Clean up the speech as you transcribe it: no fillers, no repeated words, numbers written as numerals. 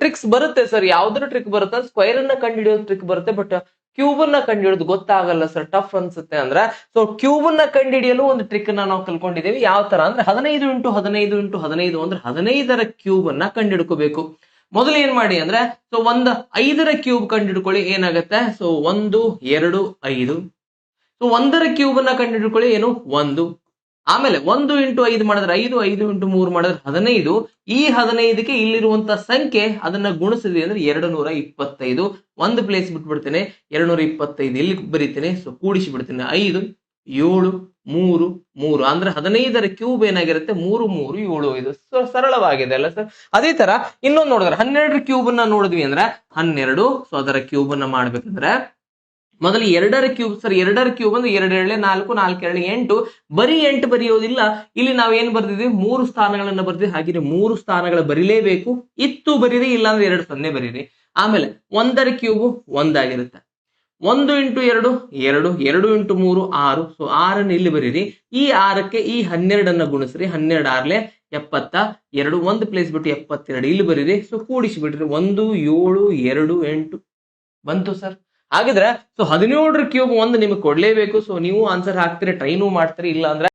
Tricks ಬರುತ್ತೆ sir, ಯಾವ್ದಾದ್ರು trick ಬರುತ್ತೆ, ಸ್ಕ್ವೇರ್ ಅನ್ನ ಕಂಡುಹಿಡಿಯೋದು ಟ್ರಿಕ್ ಬರುತ್ತೆ, ಬಟ್ ಕ್ಯೂಬ್ ಅನ್ನ ಕಂಡುಹಿಡಿಯೋದು ಗೊತ್ತಾಗಲ್ಲ ಸರ್, ಟಫ್ ಅನ್ಸುತ್ತೆ ಅಂದ್ರೆ. ಸೊ ಕ್ಯೂಬ್ ಅನ್ನ ಕಂಡುಹಿಡಿಯಲು ಒಂದು ಟ್ರಿಕ್ ಅನ್ನ ನಾವು ಕಲ್ಕೊಂಡಿದ್ದೇವೆ. ಯಾವ ತರ ಅಂದ್ರೆ 15 ಇಂಟು 15 ಇಂಟು 15 ಅಂದ್ರೆ 15ರ ಕ್ಯೂಬ್ ಅನ್ನ ಕಂಡುಹಿಡ್ಕೋಬೇಕು. ಮೊದಲು ಏನ್ ಮಾಡಿ ಅಂದ್ರೆ, ಸೊ 5ರ ಕ್ಯೂಬ್ ಕಂಡುಹಿಡ್ಕೊಳ್ಳಿ, ಏನಾಗುತ್ತೆ, ಸೊ 1 2 5. ಸೊ 1ರ ಕ್ಯೂಬ್ ಅನ್ನ ಕಂಡುಹಿಡ್ಕೊಳ್ಳಿ, ಏನು 1. ಆಮೇಲೆ 1 ಇಂಟು 5 ಮಾಡಿದ್ರೆ 5, 5 ಇಂಟು 3 ಮಾಡಿದ್ರೆ 15. ಈ 15ಕ್ಕೆ ಇಲ್ಲಿರುವಂತ ಸಂಖ್ಯೆ ಅದನ್ನ ಗುಣಿಸಿದ್ವಿ ಅಂದ್ರೆ 225. ಒಂದು ಪ್ಲೇಸ್ ಬಿಟ್ಬಿಡ್ತೇನೆ, 225 ಇಲ್ಲಿ ಬರೀತೇನೆ. ಸೊ ಕೂಡಿಸಿ ಬಿಡ್ತೇನೆ, 5 7 3 3 ಅಂದ್ರೆ 15ರ ಕ್ಯೂಬ್ ಏನಾಗಿರುತ್ತೆ, 3 3 7 5. ಸೊ ಸರಳವಾಗಿದೆ ಅಲ್ಲ ಸರ್. ಅದೇ ತರ ಇನ್ನೊಂದು ನೋಡಿದ್ರೆ 12ರ ಕ್ಯೂಬ್ ಅನ್ನ ನೋಡಿದ್ವಿ ಅಂದ್ರೆ 12. ಸೊ ಅದರ ಕ್ಯೂಬ್ ಅನ್ನ ಮಾಡ್ಬೇಕಂದ್ರೆ ಮೊದಲು 2ರ ಕ್ಯೂಬ್ ಸರ್, 2ರ ಕ್ಯೂಬ್ ಅಂದ್ರೆ 2 2 4 4 2 8. ಬರೀ 8 ಬರೆಯೋದಿಲ್ಲ, ಇಲ್ಲಿ ನಾವ್ ಏನ್ ಬರ್ದಿದ್ವಿ, 3 ಸ್ಥಾನಗಳನ್ನ ಬರ್ದಿದ್ವಿ. ಹಾಗೆ 3 ಸ್ಥಾನಗಳ ಬರಿಲೇಬೇಕು. ಇತ್ತು ಬರೀರಿ, ಇಲ್ಲ ಅಂದ್ರೆ 2 0 ಬರೀರಿ. ಆಮೇಲೆ 1ರ ಕ್ಯೂಬ್ 1 ಆಗಿರುತ್ತೆ. 1 ಇಂಟು 2 2, 2 ಇಂಟು 3 6. ಸೊ 6 ಇಲ್ಲಿ ಬರೀರಿ. ಈ 6ಕ್ಕೆ ಈ 12 ಗುಣಿಸ್ರಿ, 12 6 72. ಒಂದು ಪ್ಲೇಸ್ ಬಿಟ್ಟು 72 ಇಲ್ಲಿ ಬರೀರಿ. ಸೊ ಕೂಡಿಸಿ ಬಿಡ್ರಿ, 1 7 2 8 ಬಂತು ಸರ್. ಹಾಗಿದ್ರೆ ಸೊ 17ರ ಕ್ಯೂಬ್ 1 ನಿಮಗೆ ಕೊಡ್ಲೇಬೇಕು. ಸೊ ನೀವು ಆನ್ಸರ್ ಹಾಕ್ತೀರಿ, ಟ್ರೈನು ಮಾಡ್ತೀರಿ, ಇಲ್ಲ ಅಂದ್ರೆ